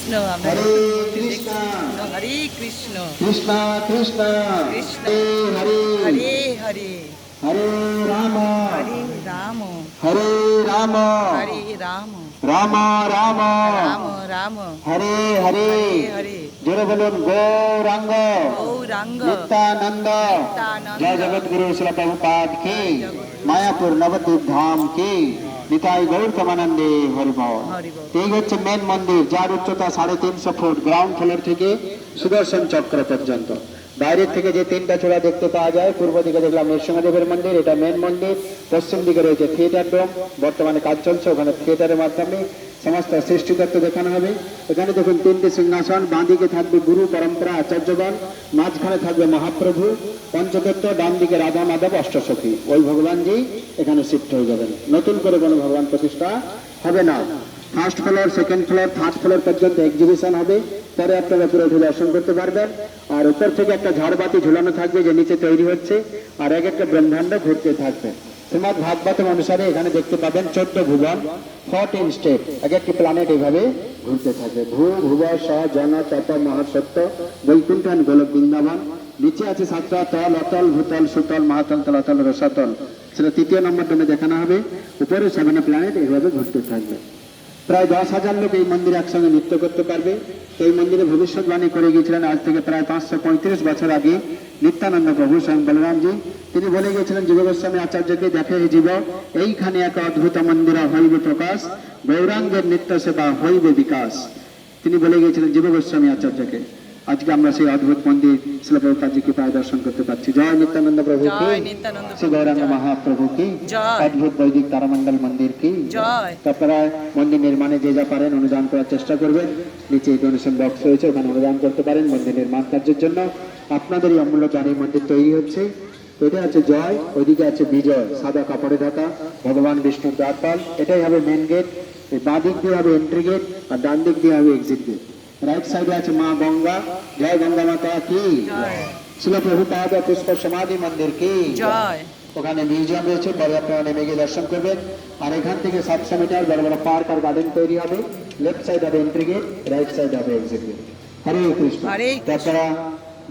কৃষ্ণ। হরে কৃষ্ণ হরে কৃষ্ণ কৃষ্ণ কৃষ্ণ কৃষ্ণ হরে হরে হরে হরে রাম হরে রাম হরে রাম হরে রাম রাম রাম রাম রাম হরে হরে হরে জোরে বলুন গৌরাঙ্গ গৌরাঙ্গ নিত্যানন্দ নিত্যানন্দ। জয় জগৎগুরু শিল প্রভুপাদ কি মায়াপুর নবদ্বীপ ধাম কি নিতাই গৌর তমানন্দে হরিবল। হরিবল। এই হচ্ছে মেন মন্দির, যার উচ্চতা 350 ফুট, গ্রাউন্ড ফ্লোর থেকে সুদর্শন চক্র পর্যন্ত। বাইরের থেকে যে তিনটা চূড়া দেখতে পাওয়া যায়, পূর্ব দিকে দেখলাম নৃসিংহদেবের মন্দির, এটা মেন মন্দির। পশ্চিম দিকে রয়েছে থিয়েটার ডোম, বর্তমানে কাজ চলছে, ওখানে থিয়েটারের মাধ্যমে সমস্ত সৃষ্টিতত্ত্ব দেখানো হবে। এখানে দেখুন তিনটি সিংহাসন, বাঁ দিকে থাকবে গুরু পরম্পরা আচার্যগণ, মাঝখানে থাকবে মহাপ্রভু পঞ্চতত্ত্ব, ডান দিকে রাধা মাধব অষ্টসখী। ওই ভগবানজি এখানে শিফট হয়ে যাবেন, নতুন করে কোনো ভগবান প্রতিষ্ঠা হবে না। First floor, second floor, third floor পর্যন্ত এক্সিবিশন হবে, পরে আপনারা পুরো দর্শন করতে পারবেন। আর উপর থেকে একটা ঝাড়বাতি ঝুলানো থাকবে যে নিচে তৈরি হচ্ছে, আর এক একটা ব্রহ্মাণ্ড ঘুরতে থাকবে। শ্রীমদ ভাগবত অনুসারে এখানে দেখতে পাবেন 14 ভুবন, 14 স্টেট, এক একটি প্ল্যানেট এইভাবে ঘুরতে থাকবে। ভূ ভুব স জন তপ মহাসত্য বৈকুণ্ঠ গোলক বৃন্দাবন। নিচে আছে 7টা তল, অতল ভূতল সুতল মহাতল তলাতল রসাতল, সেটা 3য় নম্বর ডোমে দেখানো হবে। উপরে 7 প্ল্যানেট এইভাবে ঘুরতে থাকবে। প্রায় 10,000 লোক এই মন্দিরে একসঙ্গে নৃত্য করতে পারবে। এই মন্দিরে ভবিষ্যৎবাণী করে গিয়েছিলেন আজ থেকে প্রায় 535 বছর আগে নিত্যানন্দ প্রভু স্বয়ং বলরামজি। তিনি বলে গিয়েছিলেন জীব গোস্বামী আচার্যকে, দেখে হে জীব, এইখানে এক অদ্ভুত মন্দির হইবে প্রকাশ, গৌরাঙ্গের নিত্য সেবা হইবে বিকাশ। তিনি বলে গিয়েছিলেন জীব গোস্বামী আচার্যকে। আজকে আমরা সেই অদ্ভুত মন্দির শিল প্রভুপাদজিকে প্রায় দর্শন করতে পারছি। জয় নিত্যানন্দ প্রভু কি, শ্রী গৌরাঙ্গ মহাপ্রভু কি, অদ্ভুত বৈদিক তারামণ্ডল মন্দির কি জয়। আপনারা মন্দির নির্মাণে যে যা পারেন অনুদান করার চেষ্টা করবেন। নিচে ডোনেশন বক্স রয়েছে, ওখানে অনুদান করতে পারেন মন্দির নির্মাণ কার্যের জন্য। আপনাদের এই অমূল্য দানে মন্দির তৈরি হচ্ছে। এটা আছে জয়, ওইদিকে আছে বিজয়, সাদা কাপড়ে ঢাকা ভগবান বিষ্ণুর দ্বারপাল। এটাই হবে মেন গেট। বাঁ দিক দিয়ে হবে এন্ট্রি গেট, আর ডান দিক দিয়ে হবে এক্সিট গেট। রাইট সাইডে আছে মা গঙ্গা, জয় গঙ্গা মাতা কি, শিল প্রভুপাদ পুষ্প সমাধি মন্দির কি জয়। ওখানে মিউজিয়াম রয়েছে, পরে আপনারা নেমে গিয়ে দর্শন করবেন। আর এখান থেকে 700 মিটার বড় বড় পার্ক আর গার্ডেন তৈরি হবে। লেফট সাইড হবে এন্ট্রি গেট, রাইট সাইড হবে এক্সিট গেট। হরে কৃষ্ণ। আপনারা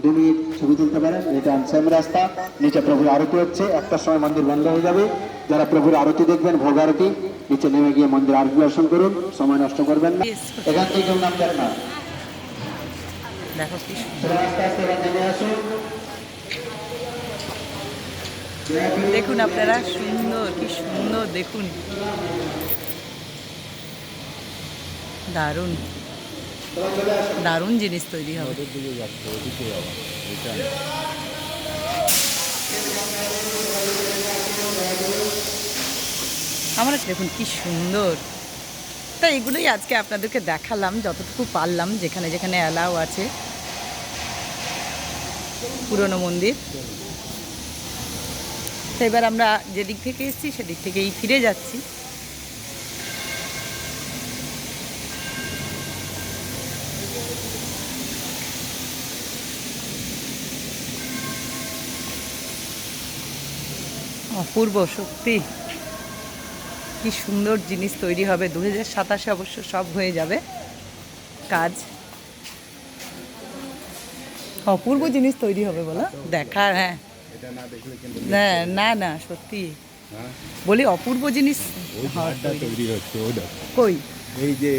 2 মিনিট ছবি তুলতে পারেন। এটা আনসাম রাস্তা, নিচে প্রভুর আরতি হচ্ছে। 1টার সময় মন্দির বন্ধ হয়ে যাবে। যারা প্রভুর আরতি দেখবেন, ভোগ আরতি, নিচে নেমে গিয়ে মন্দির আরতি দর্শন করুন, সময় নষ্ট করবেন না। এখান থেকে কেউ নামবেন না, দেখো কি আস্তে আস্তে নেমে আসুন। দেখুন আপনারা, সুন্দর, কি সুন্দর দেখুন, দারুণ দারুণ জিনিস তৈরি হবে। আমরা দেখুন কি সুন্দর। তা এগুলোই আজকে আপনাদেরকে দেখালাম যতটুকু পারলাম, যেখানে যেখানে অ্যালাউ আছে। পুরনো মন্দির। তো এবার আমরা যেদিক থেকে এসেছি সেদিক থেকেই ফিরে যাচ্ছি। অপূর্ব, সত্যি কি সুন্দর জিনিস তৈরি হবে। 2027 অবশ্য সব হয়ে যাবে কাজ। অপূর্ব জিনিস তৈরি হবে বলো, দেখার। হ্যাঁ না না সত্যি বলি, অপূর্ব জিনিস তৈরি হচ্ছে। কই এই যে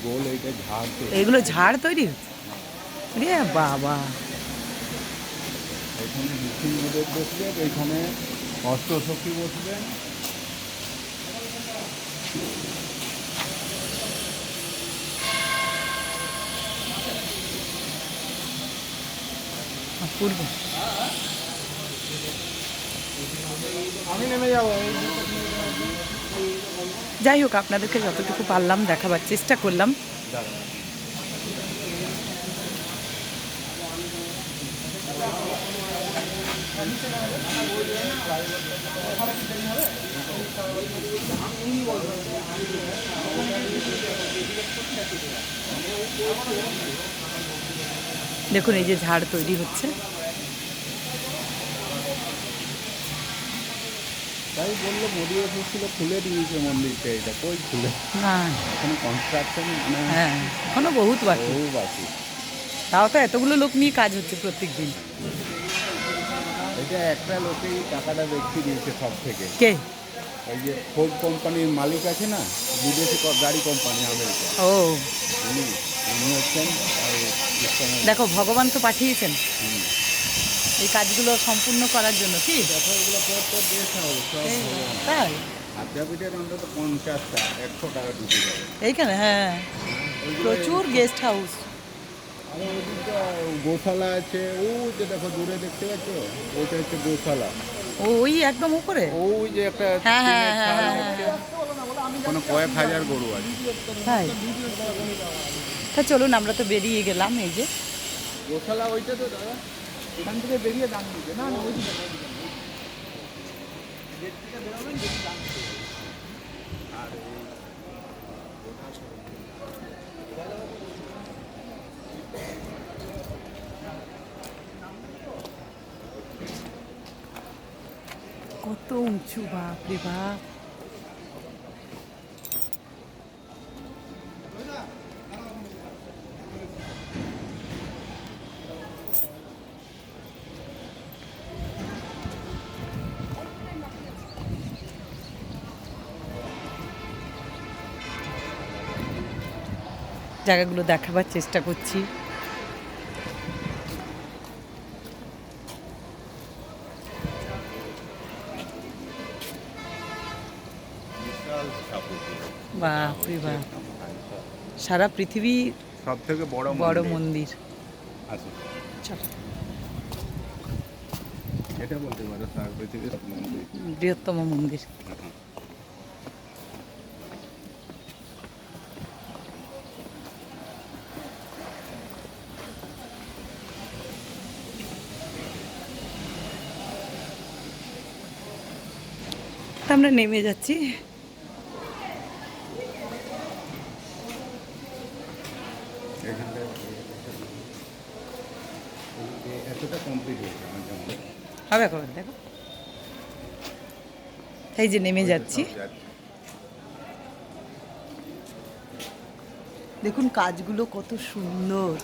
গোল, এইটা ঝাড়, এগুলো ঝাড় তৈরি হচ্ছে। রে বাবা, এখানে নৃসিংহদেব বসবেন, এখানে অষ্টসখী বসবেন। অপূর্ব। আমি নেমে যাবো। যাই হোক, আপনাদেরকে যতটুকু পারলাম দেখাবার চেষ্টা করলাম। দেখুন এই যে ঝাড় তৈরি হচ্ছে। তাই বললো মোদি এসেছিল খুলে দিয়েছে মন্দিরটা, এটা কই খুলে, না এখন কনস্ট্রাকশন মানে হ্যাঁ এখনো বহুত বাকি, বহু বাকি। তাও তো এতগুলো লোক নিয়ে কাজ হচ্ছে প্রত্যেক দিন। এটা একটা লোকেই টাকাটা দেখিয়ে দিয়েছে সব থেকে। কে? ওই যে ফোর্ড কোম্পানির মালিক আছে না, বিদেশি গাড়ি কোম্পানি আমেরিকা, ও উনি উনি হচ্ছেন দেখো ভগবান তো পাঠিয়েছেন এই কাজগুলো সম্পূর্ণ করার জন্য, কি এগুলো পর গেস্ট হাউস সব ভগবান। তাই আদ্যাপীঠের অন্তত 50টা 100 টাকা ঢুকে যাবে। এইখানে হ্যাঁ প্রচুর গেস্ট হাউস। আর ওইদিকে গোশালা আছে, ও যে দেখো দূরে দেখতে পাচ্ছ, ওইটা হচ্ছে গোশালা। ওই একদম উপরে ওই যে একটা হ্যাঁ হ্যাঁ টিনের হ্যাঁ চাল হ্যাঁ দেখছে, কোনো কয়েক হাজার গরু আছে। তাই তা চলুন আমরা তো বেরিয়ে গেলাম। এই যে গোশালা ওইটা তো দাদা, এখান থেকে বেরিয়ে দাম দিতে না না ওইদিকে গেট থেকে বেরোবেন বেশি দাম দিতে হবে। আর কত উঁচু, বাপ রে বাপ। জায়গাগুলো দেখাবার চেষ্টা করছি। বিশাল ঠাকুর, বাপ রে বাপ, সারা পৃথিবী সব থেকে বড় বড় মন্দির। আছে, চলো এটা বলতে পারো সারা পৃথিবীর মন্দির। বৃহত্তম মন্দির। তা আমরা নেমে যাচ্ছি। এখানটা এতটা কমপ্লিট হয়েছে আমার যেমন হবে খবর দেখো, এই যে নেমে যাচ্ছি। দেখুন কাজগুলো কত সুন্দর।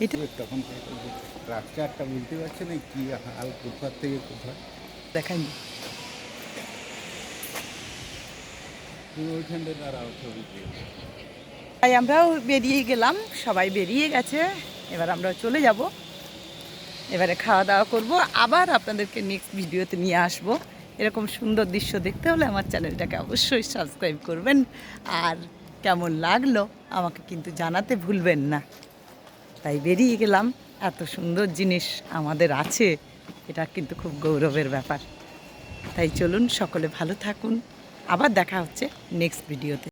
এটা তখন স্ট্রাকচারটা বুঝতে পারছি না কি হাল, কোথার থেকে কোথায় দেখাইনি। ওইখানটা দাঁড়াও ছবি। তাই আমরাও বেরিয়ে গেলাম, সবাই বেরিয়ে গেছে, এবার আমরা চলে যাব। এবারে খাওয়া দাওয়া করব, আবার আপনাদেরকে নেক্সট ভিডিওতে নিয়ে আসব। এরকম সুন্দর দৃশ্য দেখতে হলে আমার চ্যানেলটাকে অবশ্যই সাবস্ক্রাইব করবেন, আর কেমন লাগলো আমাকে কিন্তু জানাতে ভুলবেন না। তাই বেরিয়ে গেলাম, এত সুন্দর জিনিস আমাদের আছে, এটা কিন্তু খুব গৌরবের ব্যাপার। তাই চলুন সকলে ভালো থাকুন, আবার দেখা হচ্ছে নেক্সট ভিডিওতে।